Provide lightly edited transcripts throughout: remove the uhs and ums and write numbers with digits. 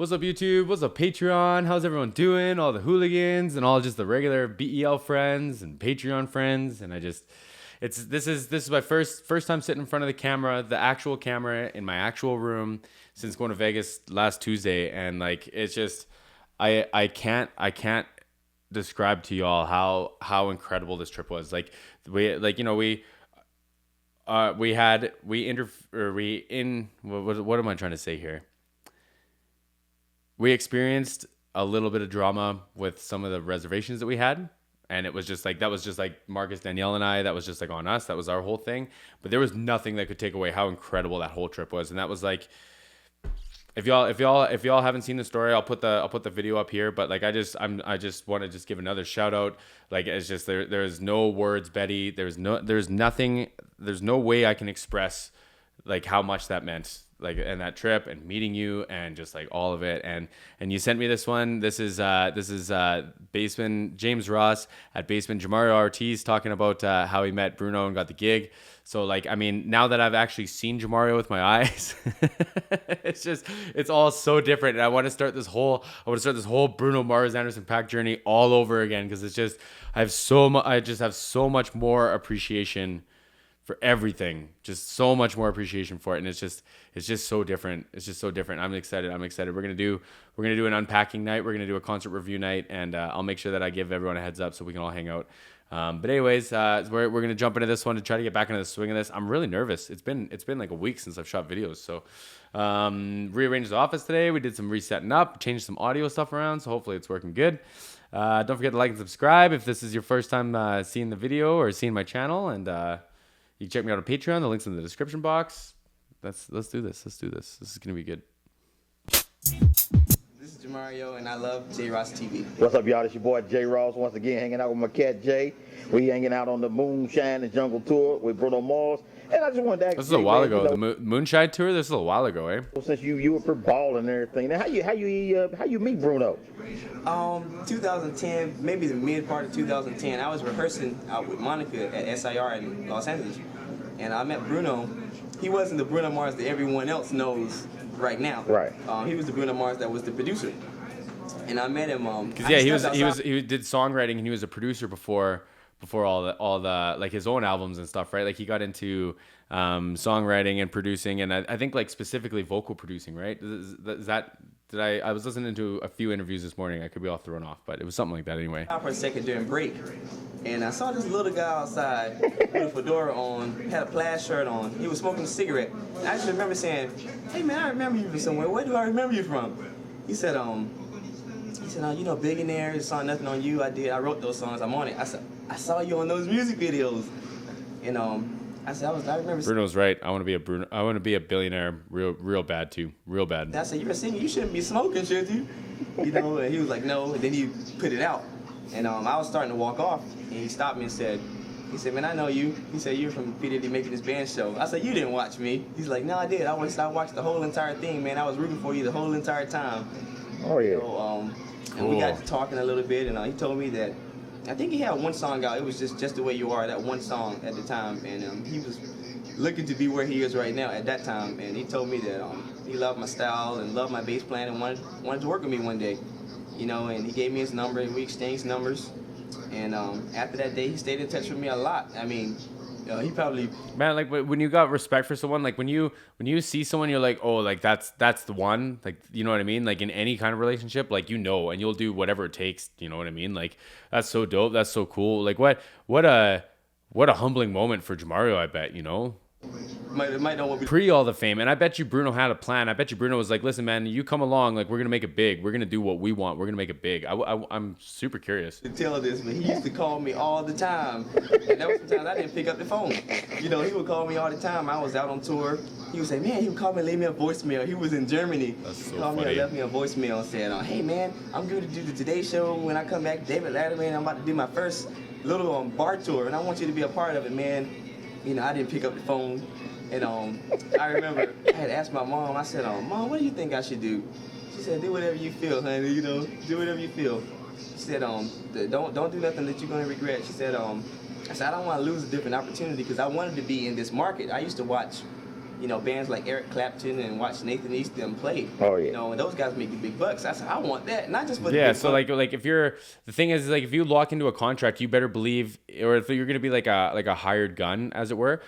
What's up, YouTube? What's up, Patreon? How's everyone doing? All the hooligans and all just the regular BEL friends and Patreon friends. And this is my first time sitting in front of the camera, the actual camera in my actual room since going to Vegas last Tuesday. And like, it's just, I can't describe to y'all how incredible this trip was. Like what am I trying to say here? We experienced a little bit of drama with some of the reservations that we had. And it was just like, that was just like Marcus, Danielle, and I, that was just like on us. That was our whole thing. But there was nothing that could take away how incredible that whole trip was. And that was like, if y'all haven't seen the story, I'll put the video up here. But like, I just want to just give another shout out. Like, it's just, there's no words, Betty. There's no way I can express like how much that meant. Like, and that trip and meeting you and just like all of it. And you sent me this one. This is Baseman James Ross at Baseman Jamareo Artis talking about how he met Bruno and got the gig. So like, I mean, now that I've actually seen Jamareo with my eyes, it's all so different. And I want to start this whole Bruno Mars Anderson .Paak journey all over again. Cause it's just, I just have so much more appreciation for everything, just so much more appreciation for it. And it's just so different. It's just so different. I'm excited. We're going to do an unpacking night. We're going to do a concert review night, and I'll make sure that I give everyone a heads up so we can all hang out. But anyways, we're going to jump into this one to try to get back into the swing of this. I'm really nervous. It's been like a week since I've shot videos. So, rearranged the office today. We did some resetting up, changed some audio stuff around. So hopefully it's working good. Don't forget to like and subscribe if this is your first time seeing the video or seeing my channel. And, you can check me out on Patreon. The link's in the description box. Let's do this. This is going to be good. This is Jamareo, and I love J Ross TV. What's up, y'all? It's your boy J Ross once again, hanging out with my cat Jay. We hanging out on the Moonshine and Jungle Tour with Bruno Mars. And I just wanted to ask this is a while ago. The Moonshine Tour. This is a while ago, eh? Since you were for ball and everything, now how you meet Bruno? 2010, maybe the mid part of 2010. I was rehearsing out with Monica at SIR in Los Angeles, and I met Bruno. He wasn't the Bruno Mars that everyone else knows right now. Right. He was the Bruno Mars that was the producer, and I met him. He did songwriting and he was a producer before all the like his own albums and stuff, right? Like he got into songwriting and producing, and I think like specifically vocal producing, right? I was listening to a few interviews this morning. I could be all thrown off, but it was something like that anyway. For a second during break, and I saw this little guy outside with a fedora on, had a plaid shirt on. He was smoking a cigarette. And I just remember saying, "Hey man, I remember you from somewhere. Where do I remember you from?" He said, you know, Billionaire, the song Nothing on You, I wrote those songs, I'm on it. I said, I saw you on those music videos. And I remember. Bruno's right. I want to be a billionaire real bad too. Real bad. I said, you're a singer, you shouldn't be smoking, should you? You know, and he was like, no, and then he put it out. And I was starting to walk off, and he stopped me and said, man, I know you. He said, you're from P. Diddy making this band show. I said, you didn't watch me. He's like, no, I did. I watched the whole entire thing, man. I was rooting for you the whole entire time. Oh, yeah. So, and we got to talking a little bit, and he told me that I think he had one song out. It was just The Way You Are, that one song at the time, and he was looking to be where he is right now at that time. And he told me that he loved my style and loved my bass playing and wanted to work with me one day, you know. And he gave me his number, and we exchanged numbers. And after that day, he stayed in touch with me a lot. I mean, he probably, man, like when you got respect for someone, like when you see someone, you're like, oh, like that's the one, like, you know what I mean? Like in any kind of relationship, like, you know, and you'll do whatever it takes, you know what I mean? Like, that's so dope. That's so cool. Like what a humbling moment for Jamareo, I bet, you know? might not want to be pre all the fame. And I bet you Bruno had a plan. I bet you Bruno was like, listen, man, you come along, like, we're gonna make it big. We're gonna do what we want. We're gonna make it big. I'm super curious to tell this, but he used to call me all the time, and there was sometimes I didn't pick up the phone. You know, he would call me all the time. I was out on tour. He would say, man, he would call me and leave me a voicemail. He was in Germany. That's so he called funny. me and left me a voicemail and said, hey man, I'm going to do the Today Show when I come back, David Letterman. I'm about to do my first little bar tour, and I want you to be a part of it, man. You know, I didn't pick up the phone. And I remember I had asked my mom, I said, Mom, what do you think I should do? She said, do whatever you feel, honey, you know, do whatever you feel. She said, don't do nothing that you're going to regret. She said, I don't want to lose a different opportunity because I wanted to be in this market. I used to watch bands like Eric Clapton and watch Nathan East them play. Oh, yeah. And those guys make the big bucks. I said, I want that, not just for the Yeah, big so bucks. like if you're the thing is like if you lock into a contract, you better believe, or if you're gonna be like a hired gun, as it were.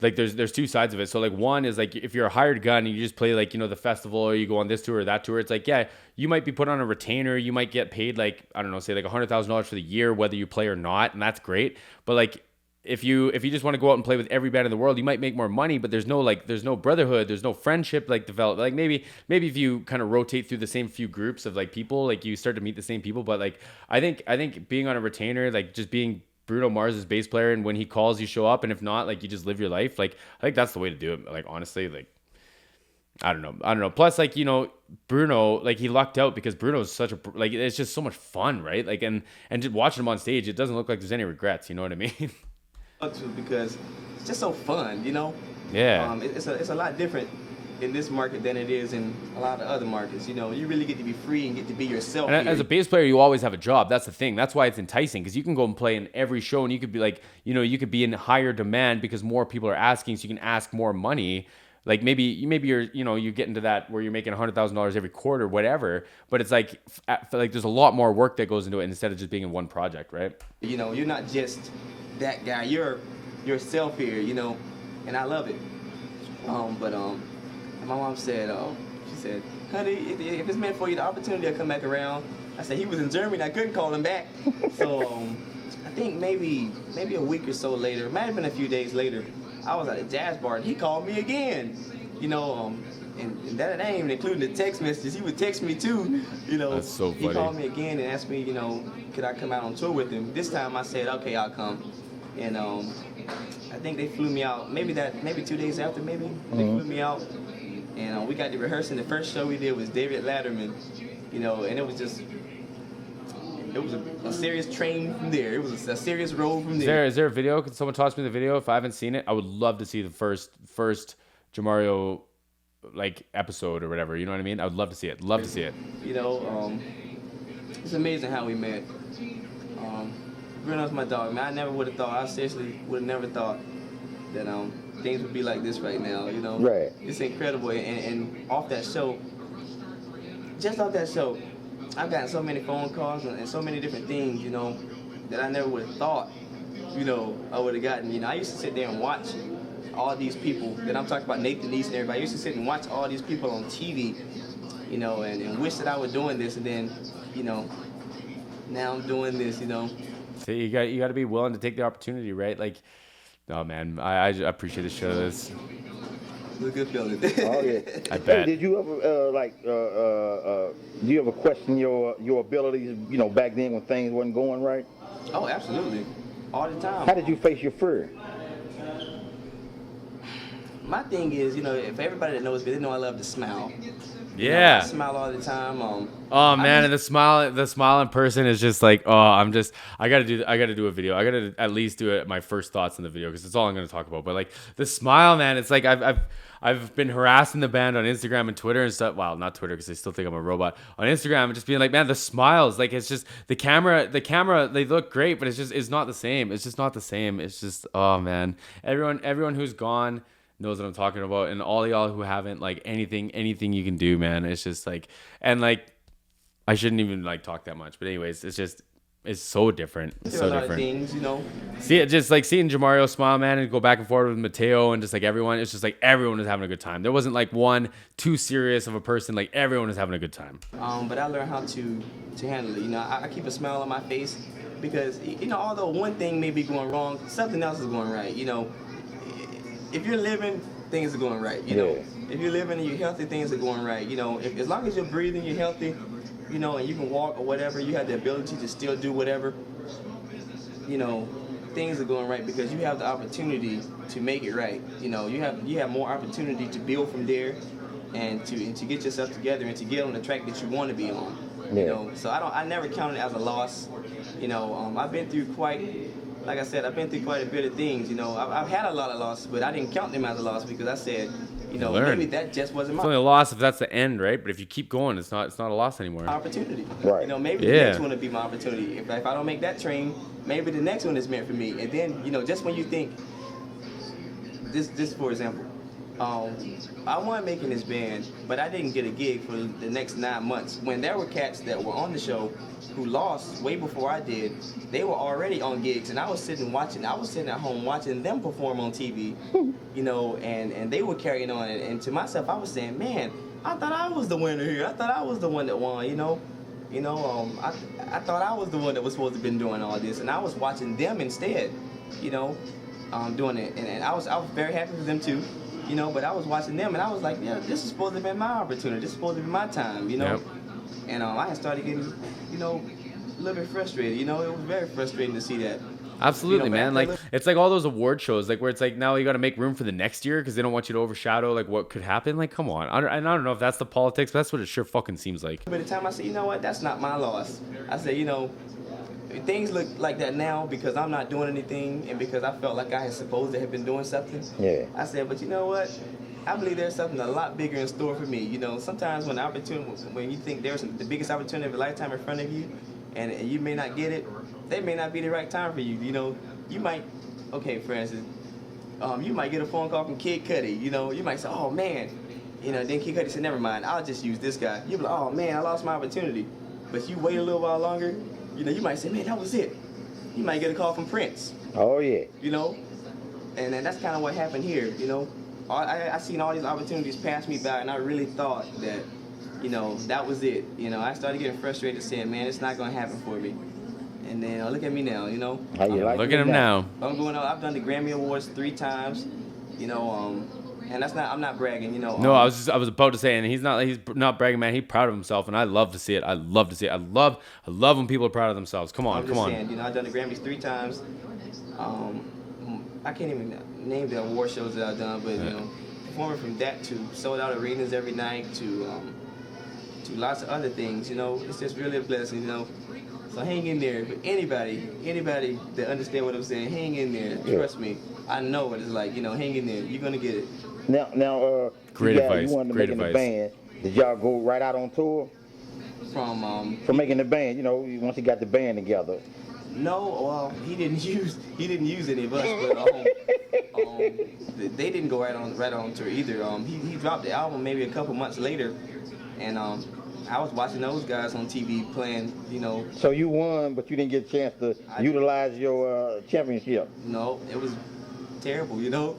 Like there's two sides of it. So like one is like if you're a hired gun and you just play like the festival, or you go on this tour or that tour, it's like, yeah, you might be put on a retainer, you might get paid like, I don't know, say like $100,000 for the year whether you play or not, and that's great. But like if you just want to go out and play with every band in the world, you might make more money, but there's no brotherhood, there's no friendship like develop. Like maybe if you kind of rotate through the same few groups of like people, like you start to meet the same people. But like I think being on a retainer, like just being Bruno Mars's bass player, and when he calls you show up, and if not, like you just live your life. Like I think that's the way to do it. Like honestly, like I don't know. Plus, like Bruno, like he lucked out because Bruno's such a like it's just so much fun, right? Like and just watching him on stage, it doesn't look like there's any regrets. You know what I mean? Because it's just so fun, Yeah. It's a lot different in this market than it is in a lot of other markets. You really get to be free and get to be yourself. And here. as a bass player, you always have a job. That's the thing. That's why it's enticing, because you can go and play in every show, and you could be like, you could be in higher demand because more people are asking, so you can ask more money. Like maybe you're you get into that where you're making $100,000 every quarter, whatever. But it's like there's a lot more work that goes into it instead of just being in one project, right? You're not just that guy. You're yourself here. And I love it. But my mom said, she said, honey, if it's meant for you, the opportunity will come back around. I said, he was in Germany, I couldn't call him back. So I think maybe a week or so later, it might have been a few days later, I was at a jazz bar and he called me again. And that ain't even including the text messages. He would text me too. That's so funny. He called me again and asked me, could I come out on tour with him? This time I said, okay, I'll come. And I think they flew me out. Maybe 2 days after, they flew me out. And we got to rehearse, and the first show we did was David Letterman, and it was a serious train from there. It was a serious road from there. Is there a video? Can someone toss me the video? If I haven't seen it, I would love to see the first Jamareo like episode or whatever. You know what I mean? I would love to see it. It's amazing how we met. Bruno's my dog, man. I never would have thought. I seriously would have never thought that things would be like this right now. Right. It's incredible. And off that show, I've gotten so many phone calls and so many different things, that I never would have thought, I would have gotten. I used to sit there and watch all these people that I'm talking about, Nathan East and everybody. I used to sit and watch all these people on TV, and wish that I was doing this, and then, now I'm doing this, So you got to be willing to take the opportunity, right? Like, oh man, I appreciate the show. This. It's a good feeling. Oh yeah. I bet. Hey, did you ever do you ever question your abilities? Back then when things wasn't going right. Oh, absolutely, all the time. How did you face your fear? My thing is, if everybody that knows me, they know I love to smile. Yeah. I smile all the time. Oh man, and the smile in person is just like, I gotta do a video. I gotta at least do it. My first thoughts in the video, because it's all I'm gonna talk about. But like the smile, man, it's like I've been harassing the band on Instagram and Twitter and stuff. Well, not Twitter because they still think I'm a robot. On Instagram, and just being like, man, the smiles, like it's just the camera. They look great, but it's not the same. It's just not the same. It's just, oh man, everyone who's gone knows what I'm talking about, and all y'all who haven't, like anything you can do, man. It's just like, and like I shouldn't even like talk that much, but anyways, it's so different. It's so different. Things, See it, just like seeing Jamareo smile, man, and go back and forth with Mateo and just like everyone. It's just like everyone was having a good time. There wasn't like one too serious of a person. Like everyone was having a good time. But I learned how to handle it. I keep a smile on my face because although one thing may be going wrong, something else is going right. If you're living, things are going right. If you're living and you're healthy, things are going right. As long as you're breathing, you're healthy, and you can walk or whatever, you have the ability to still do whatever, things are going right because you have the opportunity to make it right. You have more opportunity to build from there and to get yourself together and to get on the track that you want to be on. Yeah. So I never count it as a loss. I've been through like I said, I've been through quite a bit of things. I've had a lot of losses, but I didn't count them as a loss because I said, maybe that just wasn't my It's only a loss if that's the end, right? But if you keep going, it's not a loss anymore. opportunity. Right. Maybe the next one will be my opportunity. If I don't make that train, maybe the next one is meant for me. And then, just when you think, this for example, I wanted making this band, but I didn't get a gig for the next 9 months. When there were cats that were on the show who lost way before I did, they were already on gigs, and I was sitting at home watching them perform on TV, you know, and they were carrying on. And to myself, I was saying, man, I thought I was the winner here. I thought I was the one that won, you know. I thought I was the one that was supposed to have been doing all this, and I was watching them instead, you know, doing it. And I was very happy for them too. You know, but I was watching them, and I was like, yeah, this is supposed to be my opportunity. This is supposed to be my time, you know. Yep. And I had started getting, you know, a little bit frustrated. You know, it was very frustrating to see that. Absolutely, you know, man. Like, it's like all those award shows, like where it's like now you got to make room for the next year because they don't want you to overshadow like what could happen. Like, come on. I don't know if that's the politics, but that's what it sure fucking seems like. By the time I said, you know what, that's not my loss. I said, you know, things look like that now because I'm not doing anything and because I felt like I had supposed to have been doing something. Yeah. I said, but you know what? I believe there's something a lot bigger in store for me. You know, sometimes when you think there's the biggest opportunity of a lifetime in front of you, and you may not get it, they may not be the right time for you. You know, you might, okay, for instance, you might get a phone call from Kid Cudi. You know, you might say, oh man, you know, then Kid Cudi said, never mind, I'll just use this guy. You'll be like, oh man, I lost my opportunity. But you wait a little while longer, you know, you might say, man, that was it. You might get a call from Prince. Oh yeah. You know, and that's kind of what happened here. You know, I seen all these opportunities pass me by, and I really thought that, you know, that was it. You know, I started getting frustrated, saying, man, it's not gonna happen for me. And then look at me now. You know, How you like look at him now. I've done the Grammy Awards 3 times. You know, and I'm not bragging. You know. No, I was about to say, and he's not bragging, man. He's proud of himself, and I love to see it. I love to see it. I love when people are proud of themselves. Come on, I'm just saying, you know, I've done the Grammys 3 times. I can't even name the award shows that I've done, but you know, performing from that to sold out arenas every night to lots of other things. You know, it's just really a blessing. You know, so hang in there. But anybody that understand what I'm saying, hang in there. Trust me, I know what it's like. You know, hang in there. You're gonna get it. Now, great advice. You wanted to Great make in the advice. band. Did y'all go right out on tour? From making the band, you know, once you got the band together. No, well, he didn't use any of us, but they didn't go right on tour either. He dropped the album maybe a couple months later, and I was watching those guys on TV playing, you know. So you won, but you didn't get a chance to utilize your championship. No, it was terrible, you know.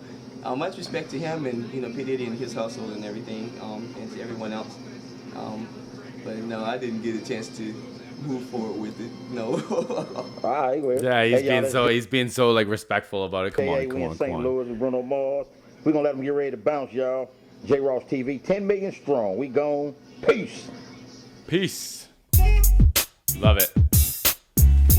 Much respect to him and, you know, P. Diddy and his hustle and everything, and to everyone else. But no, I didn't get a chance to move forward with it. No. All right, well. Yeah, he's being so like respectful about it. Come on. St. Louis with Bruno Mars. We're gonna let them get ready to bounce, y'all. J. Ross TV, 10 million strong. We gone. Peace. Peace. Love it.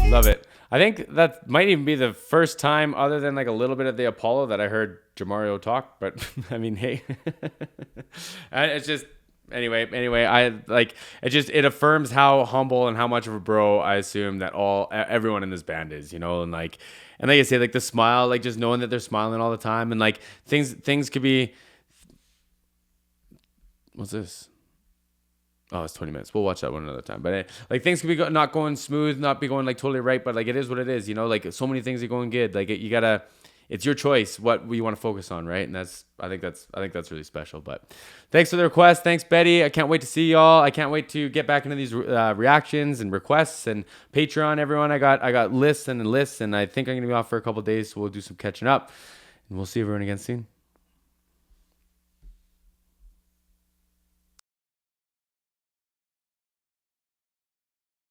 Love it. I think that might even be the first time, other than like a little bit of the Apollo, that I heard Jamareo talk. But I mean, hey, it's just. Anyway, I like it. It affirms how humble and how much of a bro I assume that everyone in this band is, you know, and like I say, like the smile, like just knowing that they're smiling all the time, and like things could be. What's this? Oh, it's 20 minutes. We'll watch that one another time. But like things could be not going smooth, not be going like totally right, but like it is what it is, you know. Like so many things are going good. Like you gotta. It's your choice what you want to focus on, right? And I think that's really special. But thanks for the request. Thanks, Betty. I can't wait to see y'all. I can't wait to get back into these reactions and requests and Patreon. Everyone, I got lists, and I think I'm gonna be off for a couple of days, so we'll do some catching up, and we'll see everyone again soon.